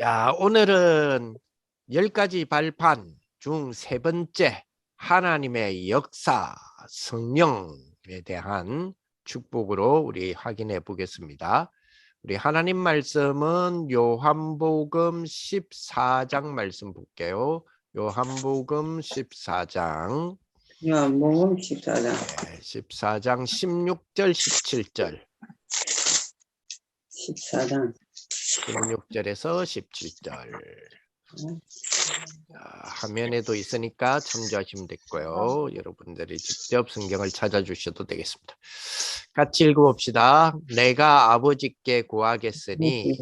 자, 오늘은 10가지 발판 중 세 번째 하나님의 역사, 성령에 대한 축복으로 우리 확인해 보겠습니다. 우리 하나님 말씀은 요한복음 14장 말씀 볼게요. 요한복음 14장. 요한복음 14장. 14장 16절 17절. 14장. 16절에서 17절. 화면에도 있으니까 참조하시면 됐고요. 여러분들이 직접 성경을 찾아주셔도 되겠습니다. 같이 읽어봅시다. 내가 아버지께 구하겠으니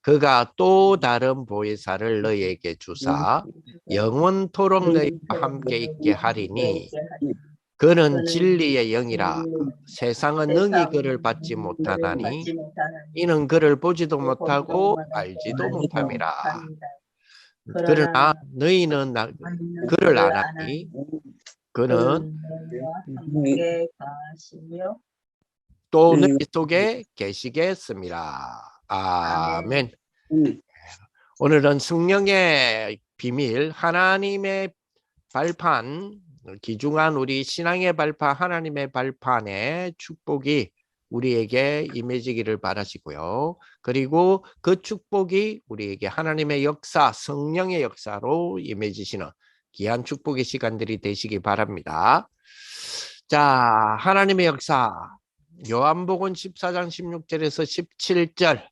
그가 또 다른 보혜사를 너희에게 주사 영원토록 너희와 함께 있게 하리니 그는 진리의 영이라. 세상은 능히 그를 받지 못하나니 이는 그를 보지도 못하고 알지도 못함이라. 그러나 너희는 그를 아나니 그는 함께 가시며 또 너희 속에 계시겠습니다. 아멘. 오늘은 성령의 비밀, 하나님의 발판, 귀중한 우리 신앙의 발판, 하나님의 발판의 축복이 우리에게 임해지기를 바라시고요. 그리고 그 축복이 우리에게 하나님의 역사, 성령의 역사로 임해지시는 귀한 축복의 시간들이 되시기 바랍니다. 자, 하나님의 역사, 요한복음 14장 16절에서 17절.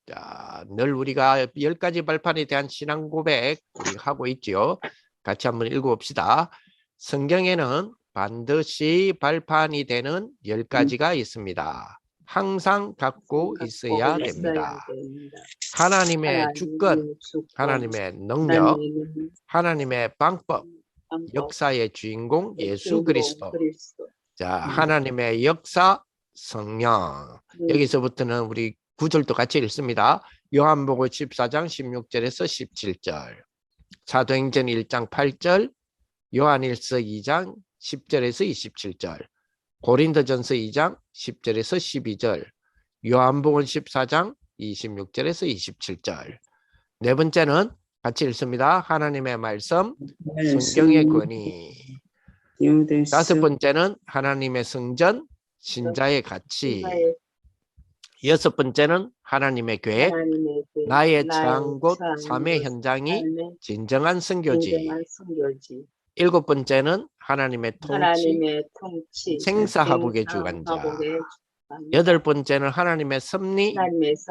자, 늘 우리가 10가지 발판에 대한 신앙 고백 우리가 하고 있죠. 같이 한번 읽어봅시다. 성경에는 반드시 발판이 되는 10가지가 있습니다. 항상 갖고 있어야 됩니다. 하나님의 주권, 하나님의 능력, 하나님의 방법, 역사의 주인공 예수 그리스도. 자, 하나님의 역사, 성령. 여기서부터는 우리 구절도 같이 읽습니다. 요한복음 14장 16절에서 17절, 사도행전 1장 8절, 요한일서 2장 10절에서 27절, 고린도전서 2장 10절에서 12절, 요한복음 14장 26절에서 27절. 네 번째는 같이 읽습니다. 하나님의 말씀, 성경의 권위. 다섯 번째는 하나님의 성전, 신자의 가치. 여섯 번째는 하나님의 계획, 나의 처한 곳 삶의 현장이 진정한 선교지. 일곱 번째는 하나님의 통치, 생사화복의 주관자. 여덟 번째는 하나님의 섭리,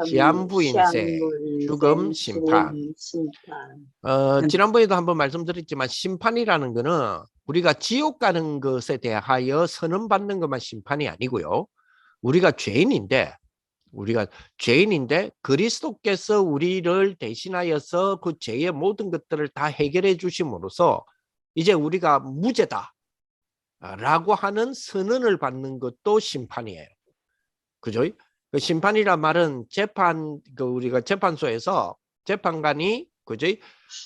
시한부 인생, 죽음, 심판. 지난번에도 한번 말씀드렸지만 심판이라는 거는 우리가 지옥 가는 것에 대하여 선언받는 것만 심판이 아니고요. 우리가 죄인인데 그리스도께서 우리를 대신하여서 그 죄의 모든 것들을 다 해결해 주심으로써 이제 우리가 무죄다 라고 하는 선언을 받는 것도 심판이에요. 그죠? 그 심판이란 말은 우리가 재판소에서 재판관이 그죠?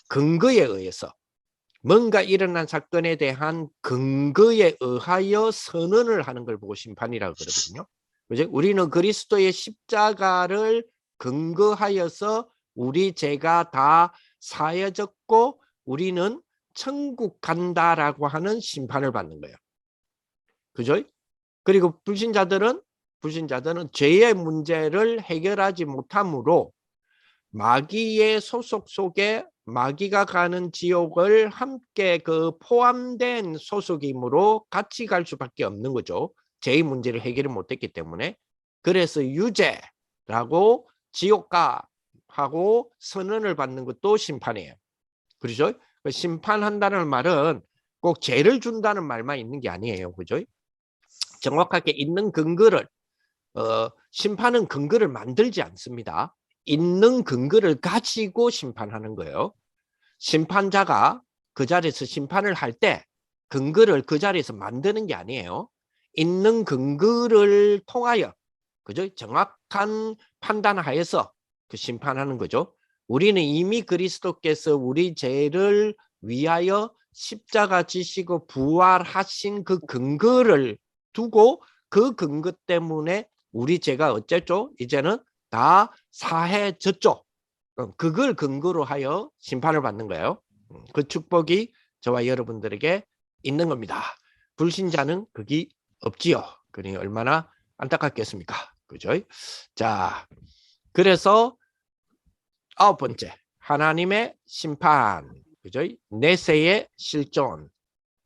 근거에 의해서 뭔가 일어난 사건에 대한 근거에 의하여 선언을 하는 걸 보고 심판이라고 그러거든요. 그죠? 우리는 그리스도의 십자가를 근거하여서 우리 죄가 다 사해졌고 우리는 천국 간다라고 하는 심판을 받는 거예요. 그죠? 그리고 불신자들은 죄의 문제를 해결하지 못함으로 마귀의 소속 속에 마귀가 가는 지옥을 함께 포함된 소속이므로 같이 갈 수밖에 없는 거죠. 죄의 문제를 해결을 못했기 때문에. 그래서 유죄라고 지옥가 하고 선언을 받는 것도 심판이에요. 그렇죠? 심판한다는 말은 꼭 죄를 준다는 말만 있는 게 아니에요. 그죠? 정확하게 있는 근거를 심판은 근거를 만들지 않습니다. 있는 근거를 가지고 심판하는 거예요. 심판자가 그 자리에서 심판을 할 때 근거를 그 자리에서 만드는 게 아니에요. 있는 근거를 통하여 그죠? 정확한 판단하여서 그 심판하는 거죠. 우리는 이미 그리스도께서 우리 죄를 위하여 십자가 지시고 부활하신 그 근거를 두고 그 근거 때문에 우리 죄가 어쨌죠? 이제는 다 사해졌죠. 그걸 근거로 하여 심판을 받는 거예요. 그 축복이 저와 여러분들에게 있는 겁니다. 불신자는 그게 없지요. 그러니 얼마나 안타깝겠습니까? 그죠? 자, 그래서 9번째, 하나님의 심판, 그죠? 내세의 실존,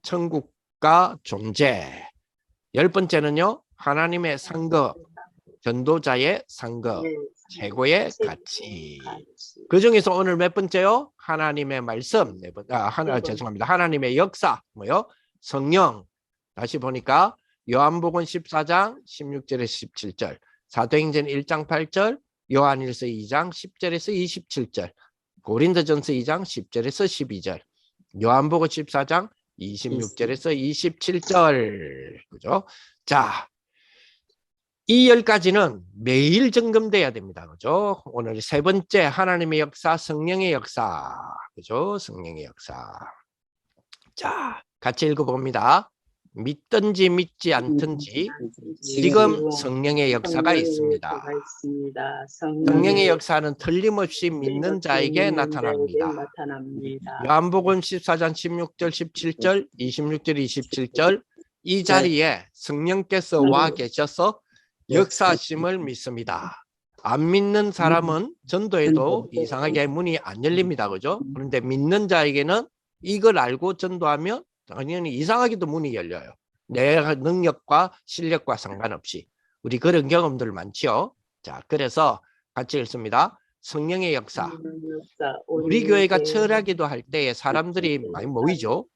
천국과 존재. 10번째는요, 하나님의 상급, 전도자의 상급, 최고의 가치. 그 중에서 오늘 몇 번째요? 하나님의 말씀. 죄송합니다. 하나님의 역사. 뭐요? 성령. 다시 보니까 요한복음 14장 16절에서 17절, 사도행전 1장 8절, 요한일서 2장 10절에서 27절, 고린도전서 2장 10절에서 12절, 요한복음 14장 26절에서 27절. 그죠? 자, 이 10가지는 매일 점검돼야 됩니다. 그죠? 오늘 세 번째, 하나님의 역사, 성령의 역사. 그죠? 성령의 역사. 자, 같이 읽어봅니다. 믿든지 믿지 않든지 지금 성령의 역사가 있습니다. 성령의 역사는 틀림없이 믿는 자에게 나타납니다. 요한복음 14장 16절, 17절, 26절, 27절, 이 자리에 성령께서 와 계셔서 역사하심을 믿습니다. 안 믿는 사람은 전도에도 이상하게 문이 안 열립니다. 그죠? 그런데 믿는 자에게는 이걸 알고 전도하면 당연히 이상하게도 문이 열려요. 내 능력과 실력과 상관없이. 우리 그런 경험들 많죠. 자, 그래서 같이 읽습니다. 성령의 역사. 우리 교회가 철학기도 할 때에 사람들이 많이 모이죠.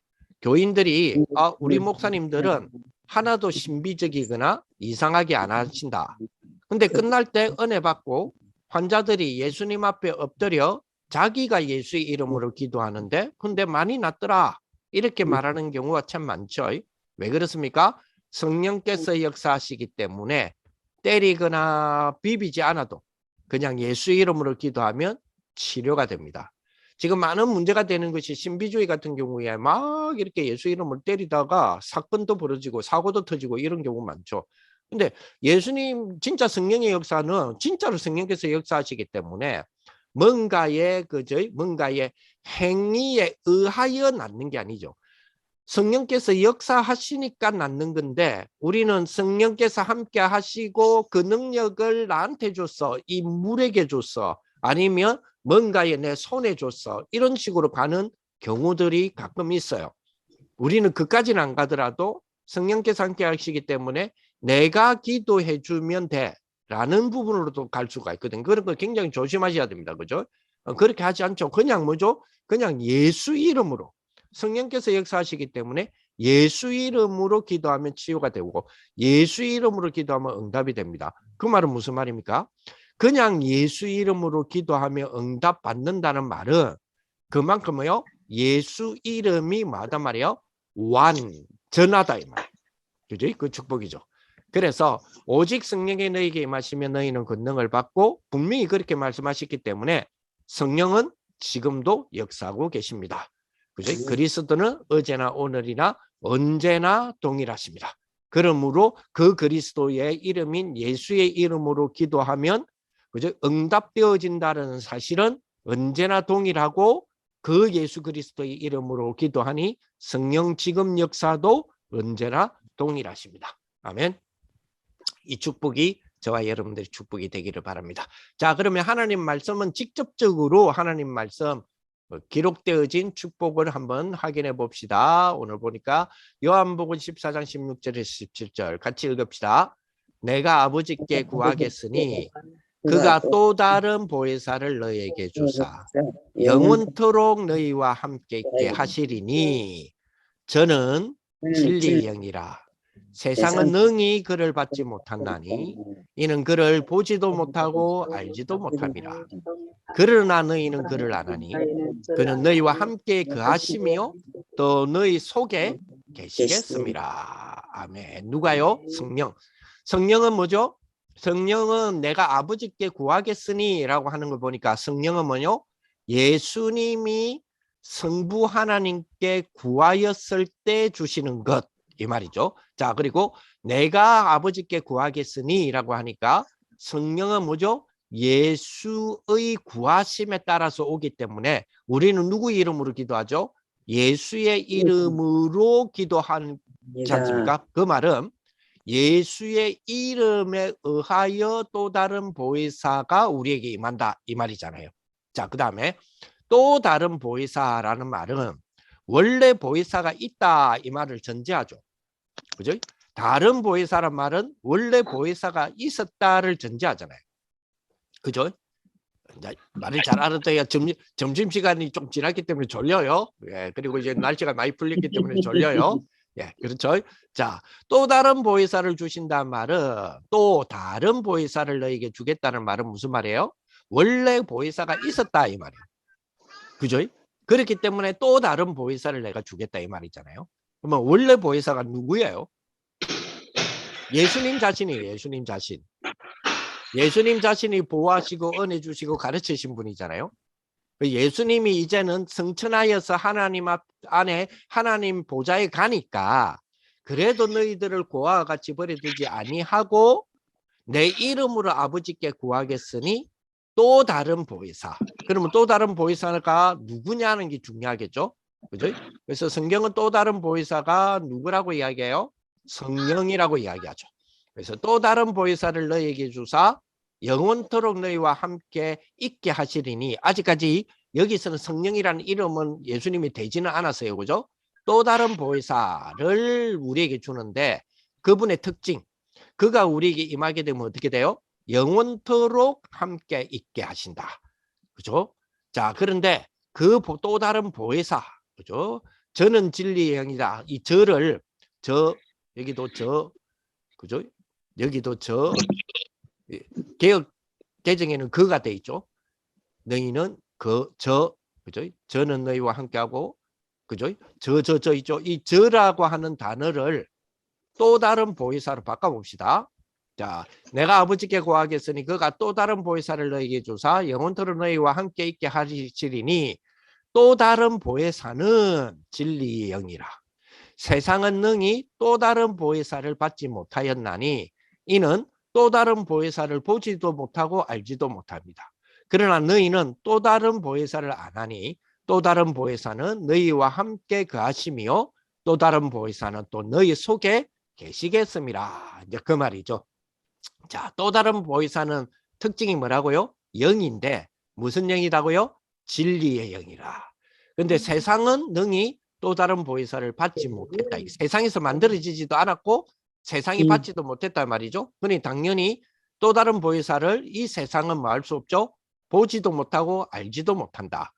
교인들이 우리 목사님들은 하나도 신비적이거나 이상하게 안 하신다. 근데 끝날 때 은혜 받고 환자들이 예수님 앞에 엎드려 자기가 예수의 이름으로 기도하는데 근데 많이 낫더라. 이렇게 말하는 경우가 참 많죠. 왜 그렇습니까? 성령께서 역사하시기 때문에 때리거나 비비지 않아도 그냥 예수 이름으로 기도하면 치료가 됩니다. 지금 많은 문제가 되는 것이 신비주의 같은 경우에 막 이렇게 예수 이름을 때리다가 사건도 벌어지고 사고도 터지고 이런 경우 많죠. 근데 예수님 진짜 성령의 역사는 진짜로 성령께서 역사하시기 때문에 뭔가의 행위에 의하여 낫는 게 아니죠. 성령께서 역사하시니까 낫는 건데 우리는 성령께서 함께 하시고 그 능력을 나한테 줬어. 이 물에게 줬어. 아니면 뭔가에 내 손에 줬어. 이런 식으로 가는 경우들이 가끔 있어요. 우리는 그까지는 안 가더라도 성령께서 함께 하시기 때문에 내가 기도해 주면 돼. 라는 부분으로도 갈 수가 있거든. 그런 거 굉장히 조심하셔야 됩니다. 그죠? 그렇게 하지 않죠. 그냥 뭐죠? 그냥 예수 이름으로. 성령께서 역사하시기 때문에 예수 이름으로 기도하면 치유가 되고 예수 이름으로 기도하면 응답이 됩니다. 그 말은 무슨 말입니까? 그냥 예수 이름으로 기도하며 응답 받는다는 말은 그만큼요 예수 이름이 뭐하단 말이에요? 완전하다 이 말. 그죠? 그 축복이죠. 그래서 오직 성령이 너희에게 임하시면 너희는 권능을 받고 분명히 그렇게 말씀하셨기 때문에 성령은 지금도 역사하고 계십니다. 그죠? 그리스도는 어제나 오늘이나 언제나 동일하십니다. 그러므로 그 그리스도의 이름인 예수의 이름으로 기도하면 그죠? 응답되어진다는 사실은 언제나 동일하고 그 예수 그리스도의 이름으로 기도하니 성령 지금 역사도 언제나 동일하십니다. 아멘. 이 축복이 저와 여러분들의 축복이 되기를 바랍니다. 자, 그러면 하나님 말씀은 직접적으로 하나님 말씀 기록되어진 축복을 한번 확인해 봅시다. 오늘 보니까 요한복음 14장 16절에서 17절 같이 읽읍시다. 내가 아버지께 구하겠으니 그가 또 다른 보혜사를 너희에게 주사 영원토록 너희와 함께 있게 하시리니 저는 진리의 영이라. 세상은 능히 그를 받지 못한다니 이는 그를 보지도 못하고 알지도 못함이라. 그러나 너희는 그를 아나니 그는 너희와 함께 거하시며 또 너희 속에 계시겠습니다. 아멘. 누가요? 성령. 성령은 뭐죠? 성령은 내가 아버지께 구하겠으니 라고 하는 걸 보니까 성령은 뭐요? 예수님이 성부 하나님께 구하였을 때 주시는 것 이 말이죠. 자, 그리고 내가 아버지께 구하겠으니 라고 하니까 성령은 뭐죠? 예수의 구하심에 따라서 오기 때문에 우리는 누구 이름으로 기도하죠? 예수의 이름으로 기도하지 않습니까? 그 말은 예수의 이름에 의하여 또 다른 보혜사가 우리에게 임한다 이 말이잖아요. 자, 그 다음에 또 다른 보혜사라는 말은 원래 보혜사가 있다 이 말을 전제하죠. 그죠? 다른 보혜사란 말은 원래 보혜사가 있었다를 전제하잖아요. 그죠? 말을 잘 알았더니 점심시간이 좀 지났기 때문에 졸려요. 예, 그리고 이제 날씨가 많이 풀렸기 때문에 졸려요. 예, 그렇죠. 자, 또 다른 보혜사를 주신다는 말은 또 다른 보혜사를 너에게 주겠다는 말은 무슨 말이에요? 원래 보혜사가 있었다 이 말이에요. 그죠? 그렇기 때문에 또 다른 보혜사를 내가 주겠다 이 말이잖아요. 그러면 원래 보혜사가 누구예요? 예수님 자신이에요. 예수님 자신. 예수님 자신이 보호하시고 은혜 주시고 가르치신 분이잖아요. 예수님이 이제는 성천하여서 하나님 안에 하나님 보좌에 가니까 그래도 너희들을 고아와 같이 버려두지 아니하고 내 이름으로 아버지께 구하겠으니 또 다른 보혜사. 그러면 또 다른 보혜사가 누구냐는 게 중요하겠죠. 그죠? 그래서 성경은 또 다른 보혜사가 누구라고 이야기해요? 성령이라고 이야기하죠. 그래서 또 다른 보혜사를 너희에게 주사 영원토록 너희와 함께 있게 하시리니 아직까지 여기서는 성령이라는 이름은 예수님이 되지는 않았어요. 그죠? 또 다른 보혜사를 우리에게 주는데 그분의 특징, 그가 우리에게 임하게 되면 어떻게 돼요? 영원토록 함께 있게 하신다. 그죠? 자, 그런데 그 또 다른 보혜사, 그죠? 저는 진리의 영이다. 이 저를 여기도 그죠? 여기도 개혁 개정에는 그가 돼 있죠. 너희는 그죠? 저는 너희와 함께하고 그죠? 저 있죠. 이 저라고 하는 단어를 또 다른 보혜사로 바꿔봅시다. 자, 내가 아버지께 구하겠으니 그가 또 다른 보혜사를 너희에게 주사 영원토록 너희와 함께 있게 하시리니 또 다른 보혜사는 진리의 영이라. 세상은 능히 또 다른 보혜사를 받지 못하였나니 이는 또 다른 보혜사를 보지도 못하고 알지도 못합니다. 그러나 너희는 또 다른 보혜사를 아나니 또 다른 보혜사는 너희와 함께 거하시며 또 다른 보혜사는 또 너희 속에 계시겠습니다. 이제 그 말이죠. 자, 또 다른 보혜사는 특징이 뭐라고요? 영인데 무슨 영이라고요? 진리의 영이라. 근데 세상은 능히 또 다른 보혜사를 받지 못했다. 세상에서 만들어지지도 않았고 세상이 받지도 못했단 말이죠. 그러니 당연히 또 다른 보혜사를 이 세상은 뭐 할 수 없죠. 보지도 못하고 알지도 못한다.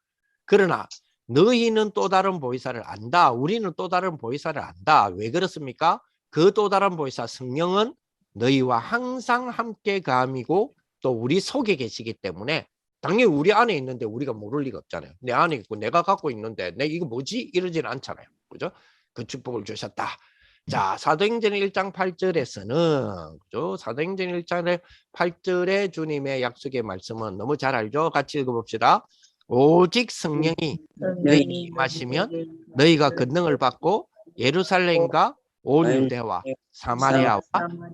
그러나 너희는 또 다른 보혜사를 안다. 우리는 또 다른 보혜사를 안다. 왜 그렇습니까? 그 또 다른 보혜사 성령은 너희와 항상 함께 감이고 또 우리 속에 계시기 때문에 당연히 우리 안에 있는데 우리가 모를 리가 없잖아요. 내 안에 있고 내가 갖고 있는데 내 이거 뭐지? 이러지는 않잖아요. 그죠? 그 축복을 주셨다. 자, 사도행전 1장 8절에서는 그죠? 사도행전 1장 8절에 주님의 약속의 말씀은 너무 잘 알죠? 같이 읽어봅시다. 오직 성령이 너희에게 임하시면 너희가 권능을 받고 예루살렘과 온 유대와 사마리아와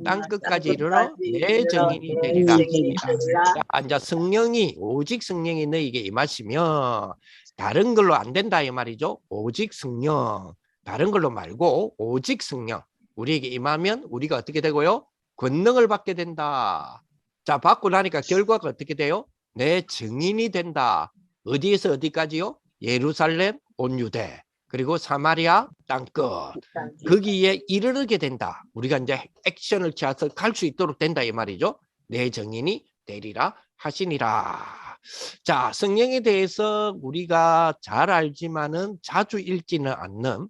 땅끝까지 이르러 내 증인이 되리라. 자, 성령이 오직 성령이 너희에게 임하시면 다른 걸로 안 된다 이 말이죠. 오직 성령. 다른 걸로 말고 오직 성령. 우리에게 임하면 우리가 어떻게 되고요? 권능을 받게 된다. 자, 받고 나니까 결과가 어떻게 돼요? 내 증인이 된다. 어디에서 어디까지요? 예루살렘, 온 유대, 그리고 사마리아 땅끝. 거기에 이르게 된다. 우리가 이제 액션을 취해서 갈 수 있도록 된다 이 말이죠. 내 증인이 되리라 하시니라. 자, 성령에 대해서 우리가 잘 알지만은 자주 읽지는 않는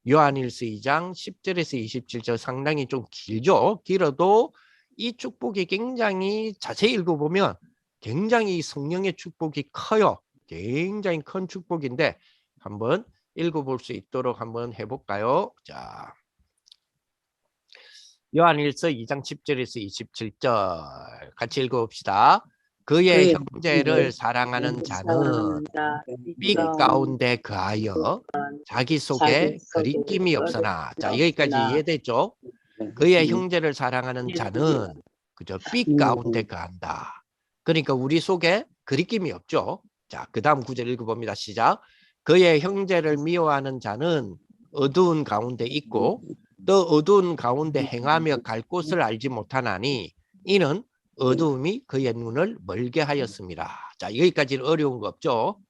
요한일서 2장 10절에서 27절 상당히 좀 길죠. 길어도 이 축복이 굉장히 자세히 읽어보면 굉장히 성령의 축복이 커요. 굉장히 큰 축복인데 한번 읽어볼 수 있도록 한번 해볼까요? 자, 요한일서 2장 10절에서 27절 같이 읽어봅시다. 그의 형제를 사랑하는 자는 빛 가운데 거하여 자기 속에 거리낌이 없으나. 자, 여기까지 이해됐죠? 그의 형제를 사랑하는 자는 그저 빛 가운데 거한다. 그러니까 우리 속에 그리낌이 없죠. 자, 그 다음 구절 읽어봅니다. 시작. 그의 형제를 미워하는 자는 어두운 가운데 있고 또 어두운 가운데 행하며 갈 곳을 알지 못하나니 이는 어두움이 그의 눈을 멀게 하였습니다. 자, 여기까지는 어려운 거 없죠.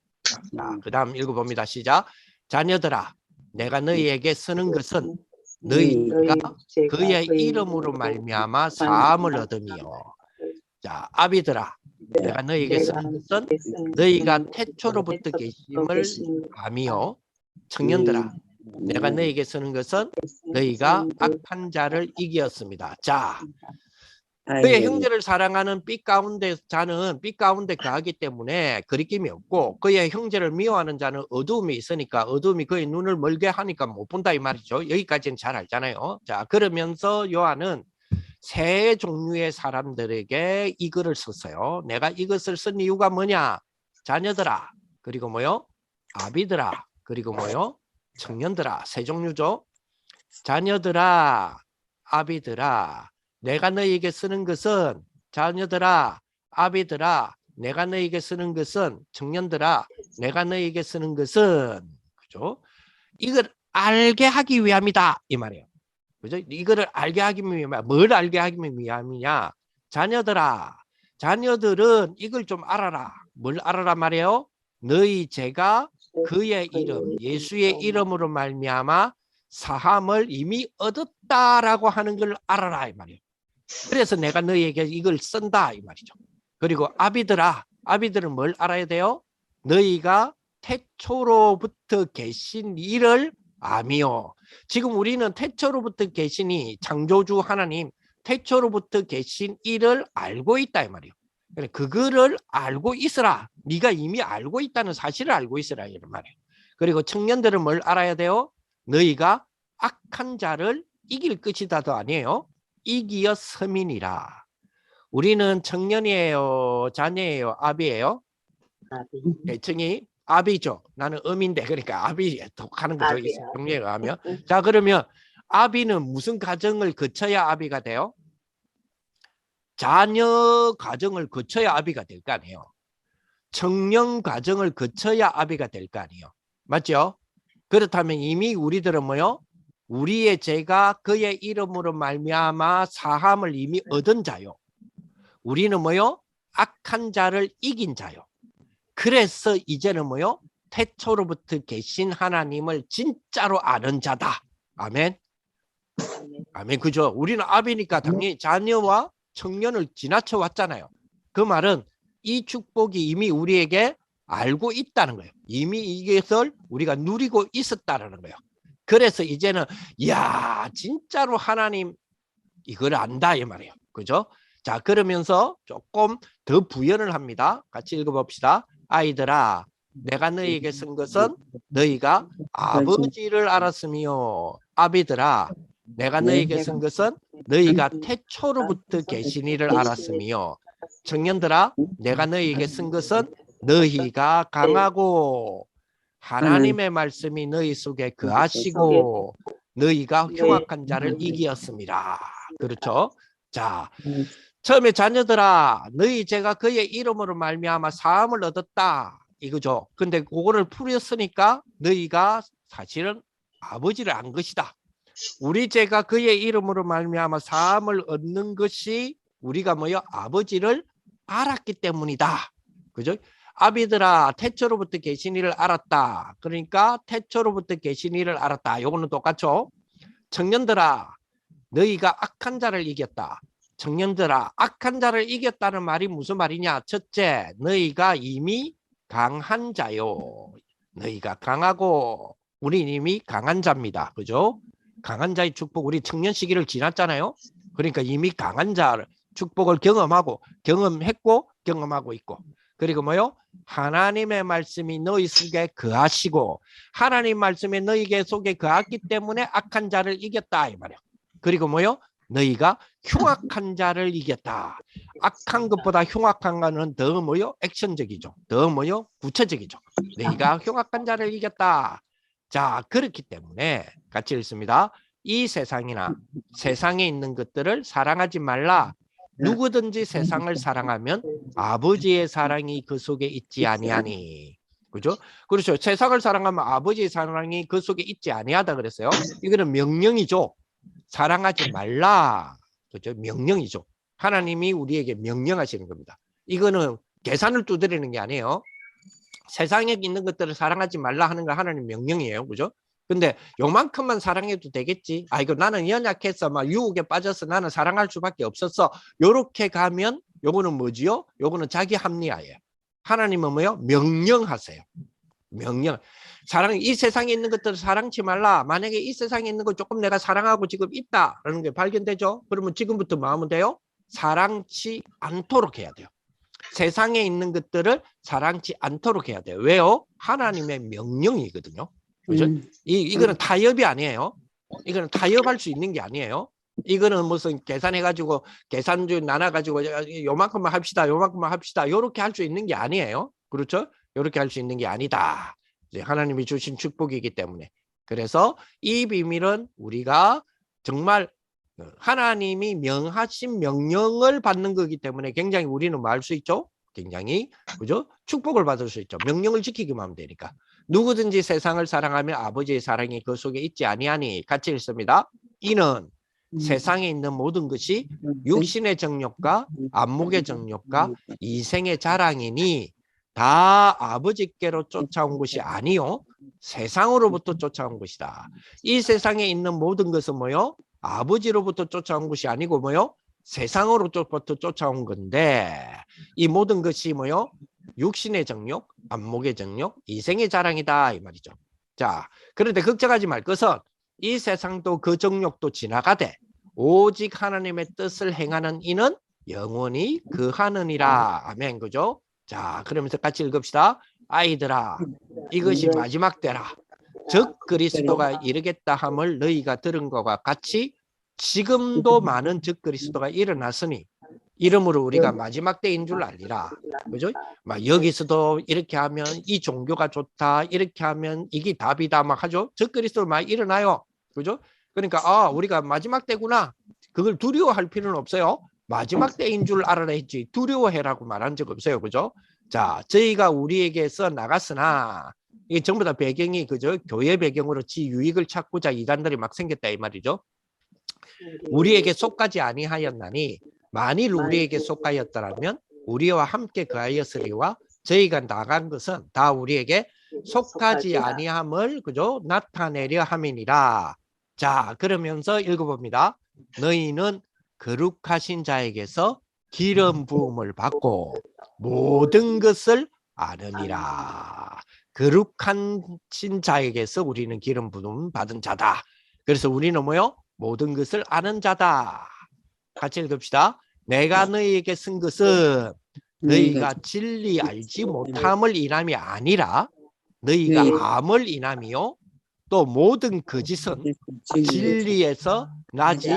자, 그 다음 읽어봅니다. 시작. 자녀들아, 내가 너희에게 쓰는 것은 너희가 그의 이름으로 말미암아 사함을 얻으며, 자, 아비들아, 내가 너희에게 쓰는 것은 너희가 태초로부터 계심을 아미요. 청년들아, 내가 너희에게 쓰는 것은 너희가 악한 자를 이기었습니다. 자, 그의 아이고, 형제를 사랑하는 빛 가운데 자는 빛 가운데 거하기 때문에 그리낌이 없고, 그의 형제를 미워하는 자는 어두움이 있으니까 어두움이 그의 눈을 멀게 하니까 못 본다 이 말이죠. 여기까지는 잘 알잖아요. 자, 그러면서 요한은 세 종류의 사람들에게 이 글을 썼어요. 내가 이것을 쓴 이유가 뭐냐? 자녀들아, 그리고 뭐요? 아비들아, 그리고 뭐요? 청년들아. 세 종류죠. 자녀들아, 아비들아, 내가 너희에게 쓰는 것은, 자녀들아, 아비들아, 내가 너희에게 쓰는 것은, 청년들아, 내가 너희에게 쓰는 것은, 그죠? 이걸 알게 하기 위함이다 이 말이에요. 그죠? 이거를 알게 하기 위함이야. 뭘 알게 하기 위함이냐? 자녀들아, 자녀들은 이걸 좀 알아라. 뭘 알아라 말이에요? 너희 제가 그의 이름, 예수의 이름으로 말미암아 사함을 이미 얻었다라고 하는 걸 알아라 이 말이에요. 그래서 내가 너희에게 이걸 쓴다 이 말이죠. 그리고 아비들아, 아비들은 뭘 알아야 돼요? 너희가 태초로부터 계신 이를 아미요. 지금 우리는 태초로부터 계시니 창조주 하나님 태초로부터 계신 이를 알고 있다 이 말이에요. 그거를 알고 있으라. 네가 이미 알고 있다는 사실을 알고 있으라 이런 말이에요. 그리고 청년들은 뭘 알아야 돼요? 너희가 악한 자를 이길 것이다도 아니에요. 이기어 서민이라. 우리는 청년이에요, 자녀예요, 아비예요? 대청이 아비죠. 나는 어민데 그러니까 아비 하는 거죠. 이 종류에 의하면. 자, 그러면 아비는 무슨 과정을 거쳐야 아비가 돼요? 자녀 과정을 거쳐야 아비가 될 거 아니에요. 청년 과정을 거쳐야 아비가 될 거 아니에요. 맞죠? 그렇다면 이미 우리들은 뭐요? 우리의 죄가 그의 이름으로 말미암아 사함을 이미 얻은 자요. 우리는 뭐요? 악한 자를 이긴 자요. 그래서 이제는 뭐요? 태초로부터 계신 하나님을 진짜로 아는 자다. 아멘. 아멘. 그죠? 우리는 아비니까 당연히 자녀와 청년을 지나쳐 왔잖아요. 그 말은 이 축복이 이미 우리에게 알고 있다는 거예요. 이미 이것을 우리가 누리고 있었다는 거예요. 그래서 이제는 야 진짜로 하나님 이걸 안다 이 말이에요. 그죠? 자, 그러면서 조금 더 부연을 합니다. 같이 읽어봅시다. 아이들아, 내가 너희에게 쓴 것은 너희가 아버지를 알았으며, 아비들아, 내가 너희에게 쓴 것은 너희가 태초로부터 계신 이를 알았으며, 청년들아, 내가 너희에게 쓴 것은 너희가 강하고 하나님의 말씀이 너희 속에 거하시고 너희가 흉악한 자를 이기었습니다. 그렇죠? 자, 처음에 자녀들아, 너희 제가 그의 이름으로 말미암아 사함을 얻었다 이거죠. 근데 그거를 풀었으니까 너희가 사실은 아버지를 안 것이다. 우리 제가 그의 이름으로 말미암아 사함을 얻는 것이 우리가 뭐요? 아버지를 알았기 때문이다. 그죠? 아비들아, 태초로부터 계신 이를 알았다. 그러니까 태초로부터 계신 이를 알았다. 요거는 똑같죠? 청년들아, 너희가 악한 자를 이겼다. 청년들아, 악한 자를 이겼다는 말이 무슨 말이냐? 첫째, 너희가 이미 강한 자요. 너희가 강하고 우리는 이미 강한 자입니다. 그죠? 강한 자의 축복, 우리 청년 시기를 지났잖아요. 그러니까 이미 강한 자 축복을 경험했고 경험하고 있고. 그리고 뭐요? 하나님의 말씀이 너희 속에 거하시고 하나님 말씀이 너희 속에 거하기 때문에 악한 자를 이겼다 이 말이에요. 그리고 뭐요? 너희가 흉악한 자를 이겼다. 악한 것보다 흉악한 거는 더 뭐요? 액션적이죠. 더 뭐요? 구체적이죠. 너희가 흉악한 자를 이겼다. 자, 그렇기 때문에 같이 읽습니다. 이 세상이나 세상에 있는 것들을 사랑하지 말라. 누구든지 세상을 사랑하면 아버지의 사랑이 그 속에 있지 아니하니. 그죠? 그렇죠. 세상을 사랑하면 아버지의 사랑이 그 속에 있지 아니하다 그랬어요. 이거는 명령이죠. 사랑하지 말라. 그죠? 명령이죠. 하나님이 우리에게 명령하시는 겁니다. 이거는 계산을 두드리는 게 아니에요. 세상에 있는 것들을 사랑하지 말라 하는 거 하나님 명령이에요. 그죠? 근데 요만큼만 사랑해도 되겠지. 아, 이거 나는 연약해서 막 유혹에 빠져서 나는 사랑할 수밖에 없었어. 요렇게 가면 요거는 뭐지요? 요거는 자기 합리화예요. 하나님은 뭐요? 명령하세요. 명령. 사랑, 이 세상에 있는 것들을 사랑치 말라. 만약에 이 세상에 있는 거 조금 내가 사랑하고 지금 있다라는 게 발견되죠? 그러면 지금부터 뭐 하면 돼요? 사랑치 않도록 해야 돼요. 세상에 있는 것들을 사랑치 않도록 해야 돼요. 왜요? 하나님의 명령이거든요. 그죠? 이거는 타협이 아니에요. 이거는 타협할 수 있는 게 아니에요. 이거는 무슨 계산해가지고 계산주 나눠가지고 요만큼만 합시다. 요만큼만 합시다. 요렇게 할 수 있는 게 아니에요. 그렇죠? 요렇게 할 수 있는 게 아니다. 이제 하나님이 주신 축복이기 때문에. 그래서 이 비밀은 우리가 정말 하나님이 명하신 명령을 받는 거기 때문에 굉장히 우리는 뭐 할 수 있죠? 굉장히 그죠? 축복을 받을 수 있죠. 명령을 지키기만 하면 되니까. 누구든지 세상을 사랑하며 아버지의 사랑이 그 속에 있지 아니하니. 같이 읽습니다. 이는 세상에 있는 모든 것이 육신의 정욕과 안목의 정욕과 이생의 자랑이니 다 아버지께로 쫓아온 것이 아니요 세상으로부터 쫓아온 것이다. 이 세상에 있는 모든 것은 뭐요? 아버지로부터 쫓아온 것이 아니고 뭐요? 세상으로부터 쫓아온 건데 이 모든 것이 뭐요? 육신의 정욕, 안목의 정욕, 이생의 자랑이다 이 말이죠. 자, 그런데 걱정하지 말 것은 이 세상도 그 정욕도 지나가되 오직 하나님의 뜻을 행하는 이는 영원히 그하느니라. 아멘. 그죠? 자, 그러면서 같이 읽읍시다. 아이들아, 이것이 마지막 때라. 즉 그리스도가 이르겠다 함을 너희가 들은 것과 같이 지금도 많은 즉 그리스도가 일어났으니 이러므로 우리가 마지막 때인 줄 알리라. 그죠? 막 여기서도 이렇게 하면 이 종교가 좋다. 이렇게 하면 이게 답이다. 막 하죠. 즉 그리스도 막 일어나요. 그죠? 그러니까 우리가 마지막 때구나. 그걸 두려워할 필요는 없어요. 마지막 때인 줄 알아라 했지 두려워해라고 말한 적 없어요. 그죠? 자, 저희가 우리에게 써 나갔으나 이게 전부 다 배경이 그죠? 교회 배경으로 지 유익을 찾고자 이단들이 막 생겼다 이 말이죠. 우리에게 속하지 아니하였나니 만일 우리에게 속하였더라면 우리와 함께 거하였으리와 저희가 나간 것은 다 우리에게 속하지 아니함을 그죠? 나타내려 함이니라. 자, 그러면서 읽어봅니다. 너희는 거룩하신 자에게서 기름 부음을 받고 모든 것을 아느니라. 거룩하신 자에게서 우리는 기름 부음 받은 자다. 그래서 우리는 뭐요? 모든 것을 아는 자다. 같이 읽읍시다. 내가 너희에게 쓴 것은 너희가 진리 알지 못함을 인함이 아니라 너희가 암을 인함이요 또 모든 거짓은 진리에서 나지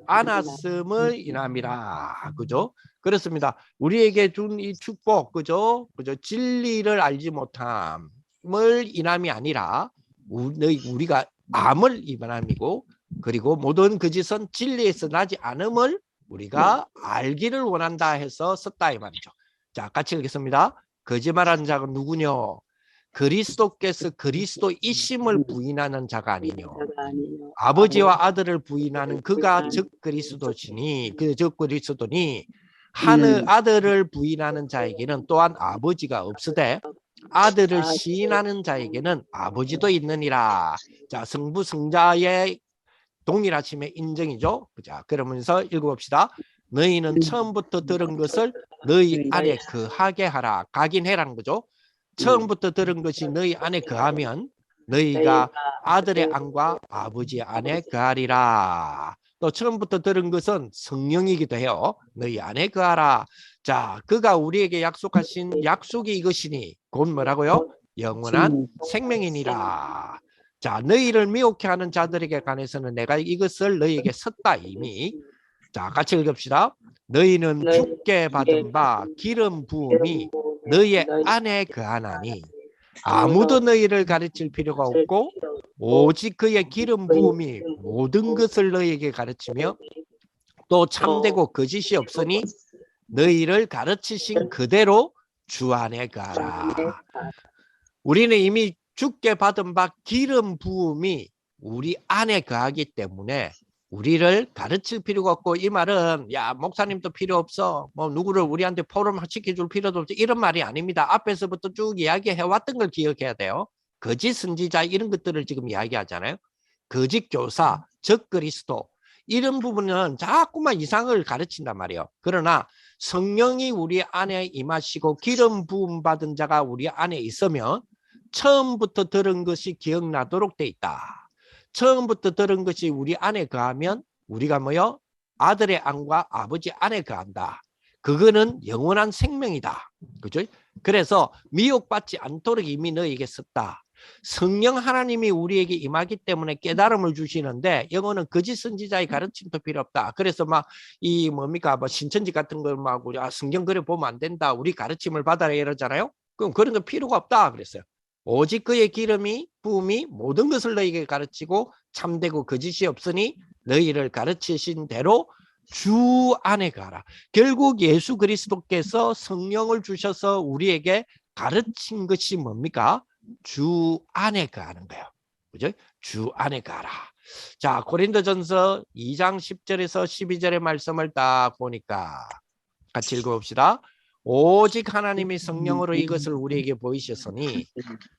않았음을 인함이라. 그죠? 그렇습니다. 우리에게 준 이 축복, 그죠? 진리를 알지 못함을 인함이 아니라 우리가 암을 인함이고 그리고 모든 거짓은 진리에서 나지 않음을 우리가 알기를 원한다 해서 썼다 이 말이죠. 자, 같이 읽겠습니다. 거짓말하는 자가 누구뇨? 그리스도께서 그리스도이심을 부인하는 자가 아니뇨. 아버지와 아들을 부인하는 그가 즉 그리스도시니 즉 그리스도니 하늘 아들을 부인하는 자에게는 또한 아버지가 없으되 아들을 시인하는 자에게는 아버지도 있느니라. 자, 성부 성자의 동일하심의 인정이죠. 자, 그러면서 읽어봅시다. 너희는 처음부터 들은 것을 너희 안에 거하게 하라. 각인해라는 거죠. 처음부터 들은 것이 너희 안에 거하면 너희가 아들의 안과 아버지의 안에 거하리라. 또 처음부터 들은 것은 성령이기도 해요. 너희 안에 거하라. 자, 그가 우리에게 약속하신 약속이 이것이니 곧 뭐라고요? 영원한 생명이니라. 자, 너희를 미혹해 하는 자들에게 관해서는 내가 이것을 너희에게 썼다 이미. 자, 같이 읽읍시다. 너희는 주께 받은 바 기름 부음이 너희의 안에 거하나니 아무도 너희를 가르칠 필요가 없고 오직 그의 기름 부음이 모든 것을 너희에게 가르치며 또 참되고 거짓이 없으니 너희를 가르치신 그대로 주 안에 가라. 우리는 이미 주께 받은 바 기름 부음이 우리 안에 거하기 때문에 우리를 가르칠 필요가 없고, 이 말은 야 목사님도 필요 없어, 뭐 누구를 우리한테 포럼 시켜줄 필요도 없어, 이런 말이 아닙니다. 앞에서부터 쭉 이야기해 왔던 걸 기억해야 돼요. 거짓 선지자 이런 것들을 지금 이야기하잖아요. 거짓 교사, 적 그리스도, 이런 부분은 자꾸만 이상을 가르친단 말이에요. 그러나 성령이 우리 안에 임하시고 기름 부음 받은 자가 우리 안에 있으면 처음부터 들은 것이 기억나도록 돼 있다. 처음부터 들은 것이 우리 안에 거하면 우리가 뭐요? 아들의 안과 아버지 안에 거한다. 그거는 영원한 생명이다. 그죠? 그래서 미혹받지 않도록 이미 너에게 썼다. 성령 하나님이 우리에게 임하기 때문에 깨달음을 주시는데, 영어는 거짓 선지자의 가르침도 필요 없다. 그래서 막 이 뭡니까, 뭐 신천지 같은 걸 막 성경 그래 보면 안 된다, 우리 가르침을 받아라 이러잖아요. 그럼 그런 거 필요가 없다 그랬어요. 오직 그의 기름이 부음이 모든 것을 너희에게 가르치고 참되고 거짓이 없으니 너희를 가르치신 대로 주 안에 가라. 결국 예수 그리스도께서 성령을 주셔서 우리에게 가르친 것이 뭡니까? 주 안에 가는 거예요. 그죠? 주 안에 가라. 자, 고린도전서 2장 10절에서 12절의 말씀을 딱 보니까 같이 읽어봅시다. 오직 하나님이 성령으로 이것을 우리에게 보이셨으니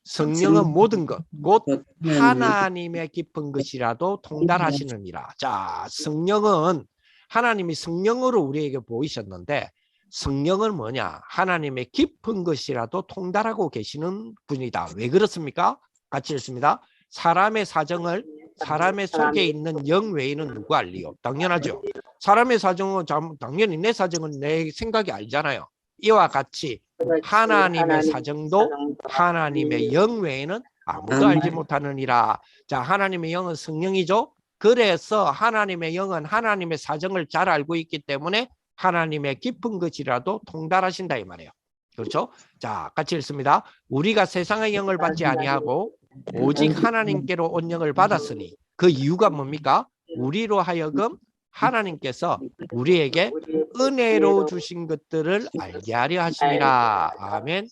성령은 모든 것 곧 하나님의 깊은 것이라도 통달하시느니라. 자, 성령은 하나님이 성령으로 우리에게 보이셨는데, 성령은 뭐냐? 하나님의 깊은 것이라도 통달하고 계시는 분이다. 왜 그렇습니까? 같이 읽습니다. 사람의 사정을 사람의 속에 있는 영 외에는 누구 알리요? 당연하죠. 사람의 사정은 당연히 내 사정은 내 생각이 알잖아요. 이와 같이 하나님의 사정도 하나님의 영 외에는 아무도 알지 못하느니라. 자, 하나님의 영은 성령이죠. 그래서 하나님의 영은 하나님의 사정을 잘 알고 있기 때문에 하나님의 깊은 것이라도 통달하신다 이 말이에요. 그렇죠? 자, 같이 읽습니다. 우리가 세상의 영을 받지 아니하고 오직 하나님께로 온 영을 받았으니, 그 이유가 뭡니까? 우리로 하여금 하나님께서 우리에게 은혜로 주신 것들을 알게 하려 하심이라. 아멘.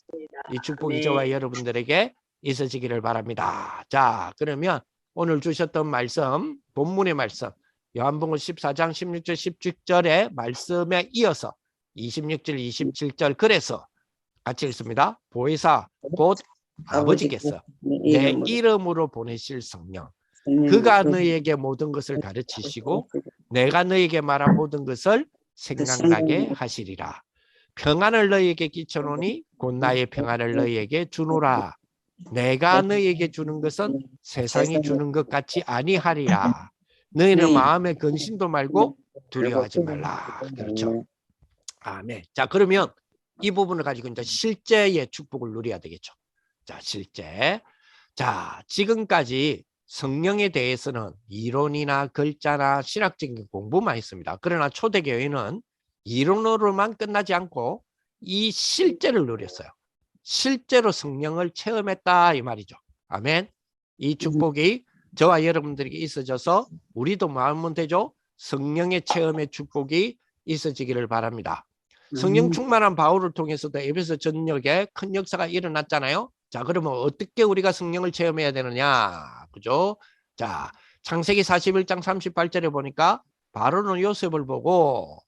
이 축복이 저와 여러분들에게 있어지기를 바랍니다. 자, 그러면 오늘 주셨던 말씀, 본문의 말씀, 요한복음 14장 16절 17절의 말씀에 이어서 26절 27절, 그래서 같이 읽습니다. 보혜사 곧 아버지께서 내 이름으로 보내실 성령, 그가 너희에게 모든 것을 가르치시고 내가 너희에게 말한 모든 것을 생각나게 하시리라. 평안을 너희에게 끼쳐놓으니 곧 나의 평안을 너희에게 주노라. 내가 너희에게 주는 것은 세상이 주는 것 같이 아니하리라. 너희는 마음에 근심도 말고 두려워하지 말라. 그렇죠? 아멘. 자, 그러면 이 부분을 가지고 이제 실제의 축복을 누려야 되겠죠. 자, 실제. 자, 지금까지 성령에 대해서는 이론이나 글자나 신학적인 공부만 했습니다. 그러나 초대교회는 이론으로만 끝나지 않고 이 실제를 누렸어요. 실제로 성령을 체험했다 이 말이죠. 아멘. 이 축복이 저와 여러분들에게 있어져서 우리도 마음은 되죠. 성령의 체험의 축복이 있어지기를 바랍니다. 성령 충만한 바울을 통해서도 에베소 전역에 큰 역사가 일어났잖아요. 자, 그러면 어떻게 우리가 성령을 체험해야 되느냐? 그죠? 자, 창세기 41장 38절에 보니까 바로는 요셉을 보고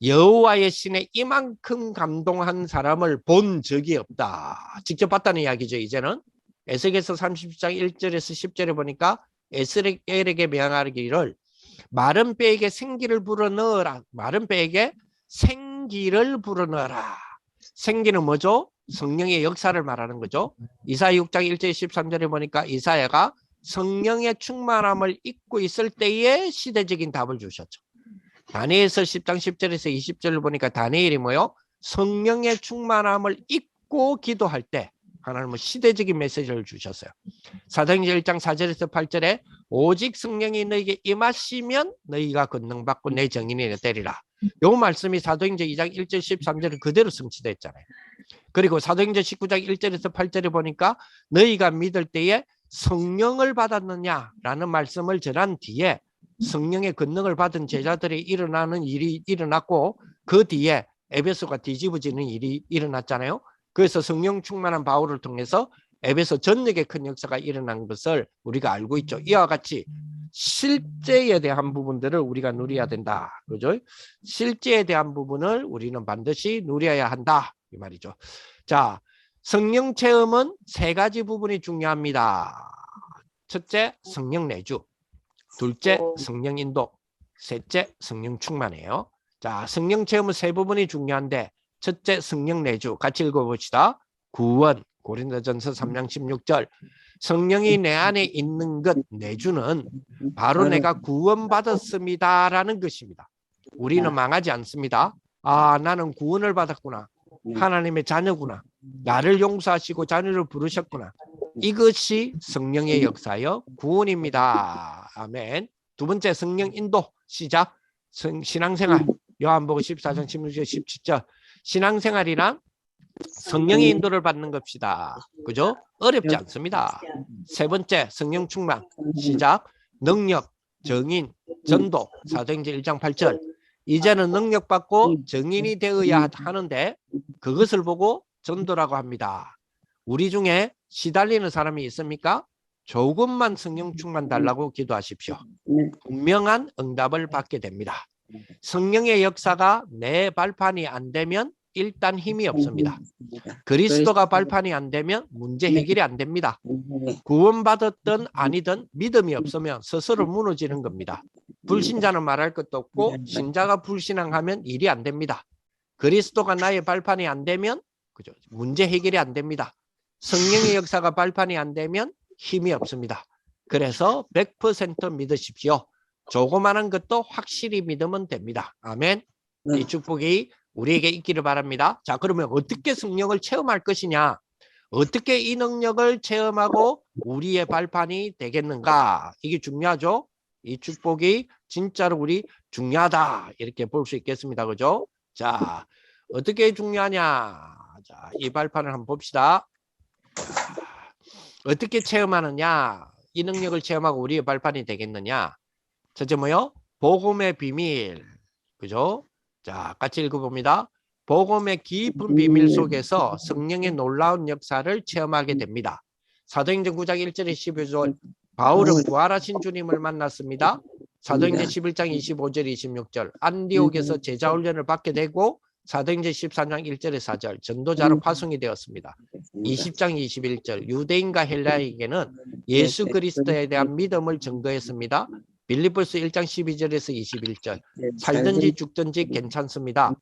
여호와의 신에 이만큼 감동한 사람을 본 적이 없다. 직접 봤다는 이야기죠. 이제는 에스겔서 30장 1절에서 10절에 보니까 에스겔에게 명하기를 마른 뼈에게 생기를 불어넣어라. 마른 뼈에게 생기를 불어넣어라. 생기는 뭐죠? 성령의 역사를 말하는 거죠. 이사야 6장 1절 13절에 보니까 이사야가 성령의 충만함을 잊고 있을 때에 시대적인 답을 주셨죠. 다니엘서 10장 10절에서 20절을 보니까 다니엘이 뭐요? 성령의 충만함을 잊고 기도할 때 하나님은 시대적인 메시지를 주셨어요. 사도행전 1장 4절에서 8절에 오직 성령이 너희에게 임하시면 너희가 권능받고 내 정인이 되리라. 요 말씀이 사도행전 2장 1절 13절은 그대로 성취됐잖아요. 그리고 사도행전 19장 1절에서 8절에 보니까 너희가 믿을 때에 성령을 받았느냐라는 말씀을 전한 뒤에 성령의 권능을 받은 제자들이 일어나는 일이 일어났고 그 뒤에 에베소가 뒤집어지는 일이 일어났잖아요. 그래서 성령 충만한 바울을 통해서 에베소 전역에 큰 역사가 일어난 것을 우리가 알고 있죠. 이와 같이 실제에 대한 부분들을 우리가 누려야 된다. 그죠? 실제에 대한 부분을 우리는 반드시 누려야 한다. 이 말이죠. 자, 성령 체험은 세 가지 부분이 중요합니다. 첫째, 성령 내주. 둘째, 성령 인도. 셋째, 성령 충만이에요. 자, 성령 체험은 세 부분이 중요한데 첫째, 성령 내주. 같이 읽어봅시다. 구원, 고린도전서 3장 16절. 성령이 내 안에 있는 것, 내주는 바로 내가 구원받았습니다라는 것입니다. 우리는 망하지 않습니다. 아, 나는 구원을 받았구나. 하나님의 자녀구나. 나를 용서하시고 자녀를 부르셨구나. 이것이 성령의 역사여 구원입니다. 아멘. 두 번째, 성령 인도. 시작. 신앙생활. 요한복음 14장 16절 17절. 신앙생활이란 성령의 인도를 받는 것이다. 그죠? 어렵지 않습니다. 세 번째, 성령 충만. 시작. 능력, 정인, 전도. 사도행전 1장 8절. 이제는 능력 받고 정인이 되어야 하는데 그것을 보고 전도라고 합니다. 우리 중에 시달리는 사람이 있습니까? 조금만 성령 충만 달라고 기도하십시오. 분명한 응답을 받게 됩니다. 성령의 역사가 내 발판이 안 되면 일단 힘이 없습니다. 그리스도가 발판이 안 되면 문제 해결이 안 됩니다. 구원받았든 아니든 믿음이 없으면 스스로 무너지는 겁니다. 불신자는 말할 것도 없고 신자가 불신앙하면 일이 안 됩니다. 그리스도가 나의 발판이 안 되면 그죠? 문제 해결이 안 됩니다. 성령의 역사가 발판이 안 되면 힘이 없습니다. 그래서 100% 믿으십시오. 조그마한 것도 확실히 믿으면 됩니다. 아멘. 이 축복이 우리에게 있기를 바랍니다. 자, 그러면 어떻게 성령을 체험할 것이냐? 어떻게 이 능력을 체험하고 우리의 발판이 되겠는가? 이게 중요하죠? 이 축복이 진짜로 우리 중요하다. 이렇게 볼 수 있겠습니다. 그죠? 자, 어떻게 중요하냐? 자, 이 발판을 한번 봅시다. 자, 어떻게 체험하느냐? 이 능력을 체험하고 우리의 발판이 되겠느냐? 첫째 뭐요? 복음의 비밀. 그죠? 자, 같이 읽어봅니다. 복음의 깊은 비밀 속에서 성령의 놀라운 역사를 체험하게 됩니다. 사도행전 9장 1절에 12절 바울은 부활하신 주님을 만났습니다. 사도행전 11장 25절 26절 안디옥에서 제자훈련을 받게 되고 사도행전 14장 1절에 4절 전도자로 파송이 되었습니다. 20장 21절 유대인과 헬라인에게는 예수 그리스도에 대한 믿음을 증거했습니다. 빌립보서 1장 12절에서 21절 살든지 죽든지 괜찮습니다.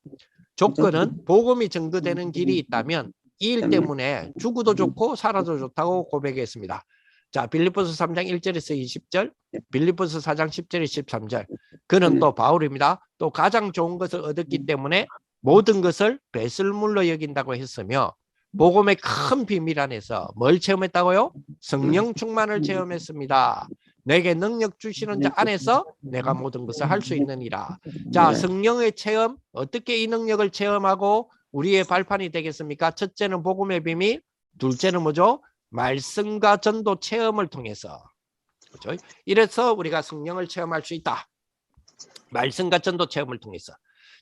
조건은 복음이 증거되는 길이 있다면 이 일 때문에 죽어도 좋고 살아도 좋다고 고백했습니다. 자, 빌립보서 3장 1절에서 20절 빌립보서 4장 10절에 13절 그는 또 바울입니다. 또 가장 좋은 것을 얻었기 때문에 모든 것을 배설물로 여긴다고 했으며 복음의 큰 비밀 안에서 뭘 체험했다고요? 성령 충만을 체험했습니다. 내게 능력 주시는 자 안에서 내가 모든 것을 할 수 있느니라. 자, 성령의 체험, 어떻게 이 능력을 체험하고 우리의 발판이 되겠습니까? 첫째는 복음의 비밀, 둘째는 뭐죠? 말씀과 전도 체험을 통해서. 그렇죠? 이래서 우리가 성령을 체험할 수 있다. 말씀과 전도 체험을 통해서.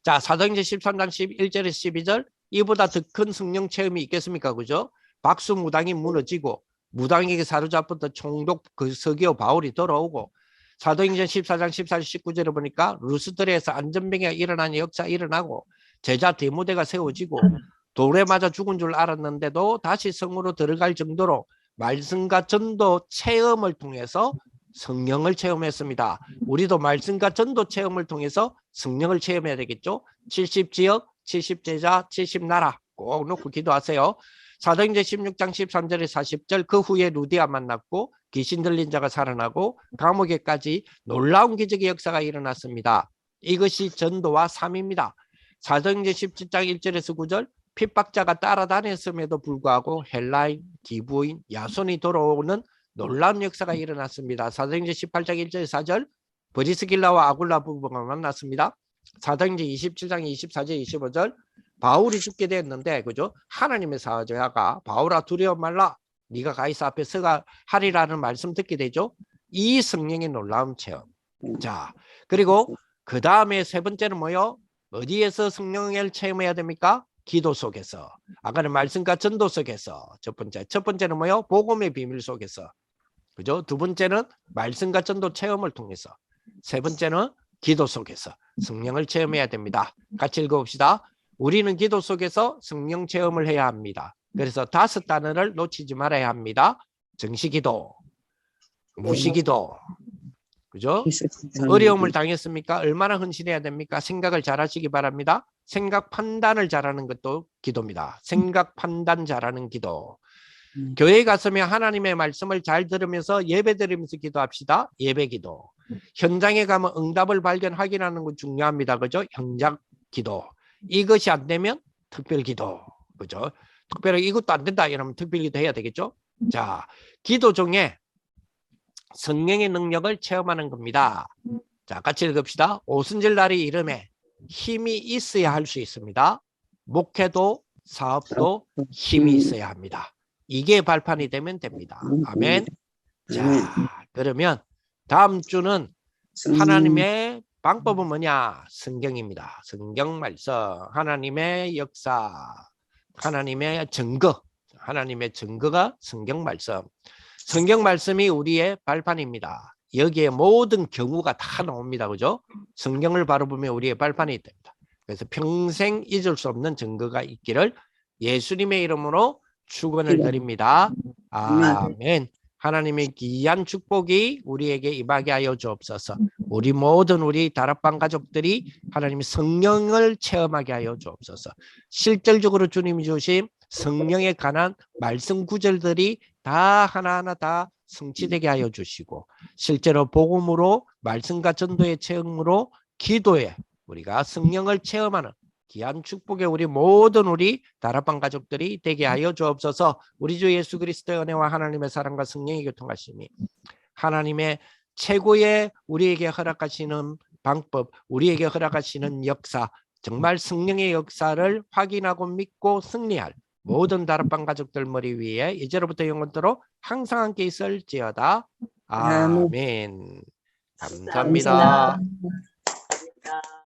자, 사도행전 13장 11절에서 12절 이보다 더 큰 성령 체험이 있겠습니까? 그죠? 박수 무당이 무너지고 무당에게 사로잡혔던 총독 그 서기오 바울이 돌아오고 사도행전 14장 14절 19절에 보니까 루스드레에서 안전병이 일어나는 역사 일어나고 제자 디모데가 세워지고 돌에 맞아 죽은 줄 알았는데도 다시 성으로 들어갈 정도로 말씀과 전도 체험을 통해서 성령을 체험했습니다. 우리도 말씀과 전도 체험을 통해서 성령을 체험해야 되겠죠. 70지역, 70제자, 70나라 꼭 놓고 기도하세요. 사도행전 16장 13절에 40절 그 후에 루디아 만났고 귀신 들린 자가 살아나고 감옥에까지 놀라운 기적의 역사가 일어났습니다. 이것이 전도와 삶입니다. 사도행전 17장 1절에서 9절 핍박자가 따라다녔음에도 불구하고 헬라인, 기부인, 야손이 돌아오는 놀라운 역사가 일어났습니다. 사도행전 18장 1절에서 4절 브리스길라와 아굴라 부부가 만났습니다. 사도행전 27장 24절 25절 바울이 죽게 됐는데 그죠? 하나님의 사자가 바울아 두려워 말라 네가 가이사 앞에 서가 하리라는 말씀 듣게 되죠. 이 성령의 놀라운 체험 자, 그리고 그 다음에 세 번째는 뭐요? 어디에서 성령을 체험해야 됩니까? 기도 속에서. 아까는 말씀과 전도 속에서. 첫 번째는 뭐요? 복음의 비밀 속에서. 그죠? 두 번째는 말씀과 전도 체험을 통해서. 세 번째는 기도 속에서 성령을 체험해야 됩니다. 같이 읽어봅시다. 우리는 기도 속에서 성령 체험을 해야 합니다. 그래서 5단어를 놓치지 말아야 합니다. 정시기도, 무시기도, 그죠? 어려움을 당했습니까? 얼마나 헌신해야 됩니까? 생각을 잘하시기 바랍니다. 생각 판단을 잘하는 것도 기도입니다. 생각 판단 잘하는 기도. 교회에 갔으면 하나님의 말씀을 잘 들으면서 예배 드리면서 기도합시다. 예배 기도. 현장에 가면 응답을 발견하기라는 건 중요합니다. 그죠? 현장 기도. 이것이 안 되면 특별 기도. 그죠? 특별히 이것도 안 된다 이러면 특별 기도 해야 되겠죠? 자, 기도 중에 성령의 능력을 체험하는 겁니다. 자, 같이 읽읍시다. 오순절 날이 이름에 힘이 있어야 할 수 있습니다. 목회도 사업도 힘이 있어야 합니다. 이게 발판이 되면 됩니다. 아멘. 자, 그러면 다음 주는 하나님의 방법은 뭐냐? 성경입니다. 성경 말씀, 하나님의 역사, 하나님의 증거, 하나님의 증거가 성경 말씀. 성경 말씀이 우리의 발판입니다. 여기에 모든 경우가 다 나옵니다. 그죠? 성경을 바로 보면 우리의 발판이 됩니다. 그래서 평생 잊을 수 없는 증거가 있기를 예수님의 이름으로 축원을 드립니다. 아멘. 하나님의 귀한 축복이 우리에게 임하게 하여 주옵소서. 우리 모든 우리 다락방 가족들이 하나님의 성령을 체험하게 하여 주옵소서. 실질적으로 주님이 주신 성령에 관한 말씀 구절들이 다 하나하나 다 성취되게 하여 주시고 실제로 복음으로 말씀과 전도의 체험으로 기도에 우리가 성령을 체험하는 귀한 축복의 우리 모든 우리 다락방 가족들이 되게 하여 주옵소서. 우리 주 예수 그리스도의 은혜와 하나님의 사랑과 성령의 교통하심이 하나님의 최고의 우리에게 허락하시는 방법, 우리에게 허락하시는 역사, 정말 성령의 역사를 확인하고 믿고 승리할 모든 다락방 가족들 머리 위에 이제로부터 영원토록 항상 함께 있을지어다. 아멘. 감사합니다. 감사합니다.